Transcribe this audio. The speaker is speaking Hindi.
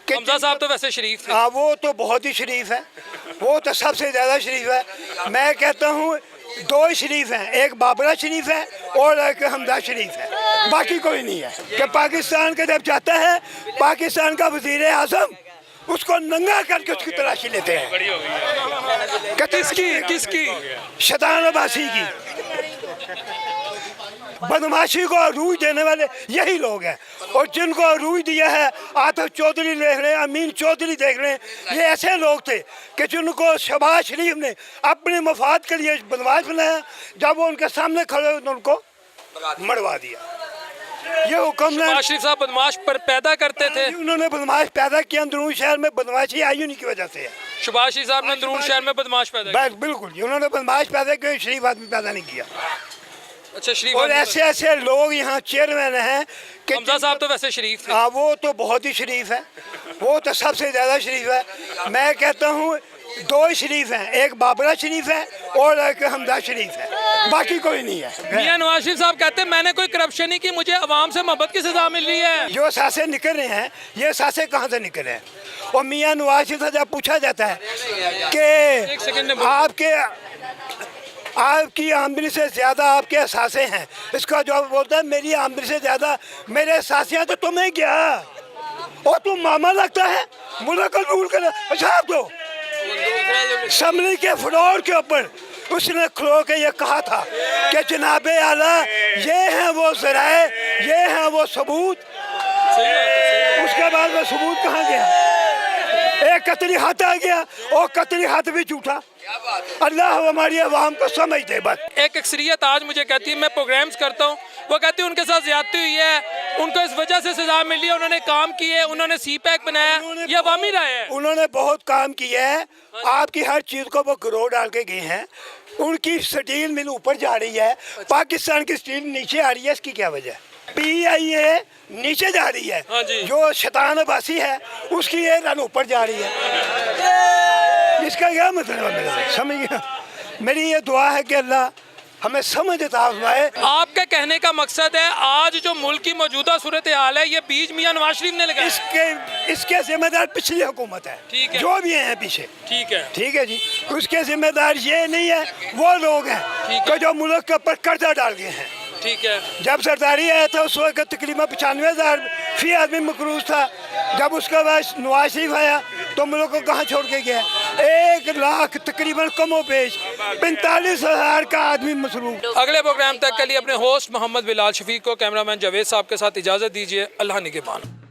हमजा साहब तो वैसे शरीफ थे। हाँ, वो तो बहुत ही शरीफ है, वो तो सबसे ज़्यादा शरीफ है। मैं कहता हूँ दो ही शरीफ हैं, एक बाबरा शरीफ है और एक हमजा शरीफ है, बाकी कोई नहीं है। कि पाकिस्तान का जब जाता है, पाकिस्तान का वज़ीर आज़म उसको नंगा करके उसकी तलाशी लेते हैं। किसकी शैतान अब्बासी की बदमाशी को अरूज देने वाले यही लोग हैं, और जिनको अरूज दिया है आतिफ चौधरी देख रहे हैं, अमीन चौधरी देख रहे हैं, ये ऐसे लोग थे कि जिनको शहबाज शरीफ ने अपने मफाद के लिए बदमाश बनाया। जब वो उनके सामने खड़े हुए तो उनको मरवा दिया। ये हुक्म शहबाज शरीफ साहब बदमाश पर पैदा करते थे। उन्होंने बदमाश पैदा किया, अंदरून शहर में बदमाशी आई उन्हीं की वजह से है। शहबाज शरीफ साहब ने अंदरून शहर में बदमाश पैदा किया। बिल्कुल, उन्होंने बदमाश पैदा किया, शरीफ आदमी पैदा नहीं किया। अच्छा, शरीफ और ऐसे ऐसे लोग यहाँ चेयरमैन हैं कि हमजा साहब तो वैसे शरीफ थे। हाँ, वो तो बहुत ही शरीफ है, वो तो सबसे ज़्यादा शरीफ है। मैं कहता हूँ दो ही शरीफ हैं, एक बाबरा शरीफ है और एक हमजा शरीफ है, बाकी कोई नहीं है। मियां नवाज शरीफ साहब कहते हैं मैंने कोई करप्शन नहीं की, मुझे अवाम से मोहब्बत की सजा मिल रही है। जो सासे निकल रहे हैं, ये सासे कहाँ से निकल रहे हैं? और मियां नवाज शरीफ से जब पूछा जाता है कि आपकी आमदनी से ज़्यादा आपके असासे हैं, इसका जवाब बोलता है मेरी आमदनी से ज़्यादा मेरे असासे तो तुम्हें क्या, और तुम मामा लगता है मुल्क रूल कर। अच्छा, आप तो असम्बली के फ्लोर के ऊपर उसने खलो के ये कहा था कि जनाबे आला ये हैं वो ज़राए, ये हैं वो सबूत। उसके बाद वो सबूत कहाँ गया? एक कतरी हाथ आ गया और कतरी हाथ भी झूठा। अल्लाह हमारी आवाम को समझ दे बस। एक अक्सरियत आज मुझे कहती है, मैं प्रोग्राम्स करता हूँ, वो कहती है उनके साथ ज्यादती हुई है, उनको इस वजह से सजा मिली है, उन्होंने काम किए, उन्होंने सी पैक बनाया, ये अवामी राय है। उन्होंने बहुत काम किया है, आपकी हर चीज़ को वो ग्रो डाल के गए हैं। उनकी स्टील मिल ऊपर जा रही है, पाकिस्तान की स्टील नीचे आ रही है, इसकी क्या वजह? PIA नीचे जा रही है, जो शैतान अब्बासी है उसकी ये रन ऊपर जा रही है। इसका क्या मतलब है मेरा? समझ गया? मेरी ये दुआ है कि अल्लाह हमें समझ अता फरमाए। आपके कहने का मकसद है आज जो मुल्क की मौजूदा सूरत हाल है, ये बीज मियां नवाज शरीफ ने लगाया। इसके जिम्मेदार पिछली हुकूमत है, ठीक है, जो भी हैं पीछे। ठीक है जी, उसके जिम्मेदार ये नहीं है, वो लोग हैं कि जो मुल्क के ऊपर कर्जा डाल गए हैं। ठीक है, जब सरदारी आया था उस वक्त तकरीबन 95,000 फी आदमी मकरूज था। जब उसके बाद नवाज शरीफ आया तो मुल्क को कहाँ छोड़ के गया? 1 लाख तकरीबन कमो पेश 45,000 का आदमी मसरूफ। अगले प्रोग्राम तक के लिए अपने होस्ट मोहम्मद बिलाल शफीक को, कैमरामैन जावेद साहब के साथ इजाज़त दीजिए। अल्लाह निगहबान।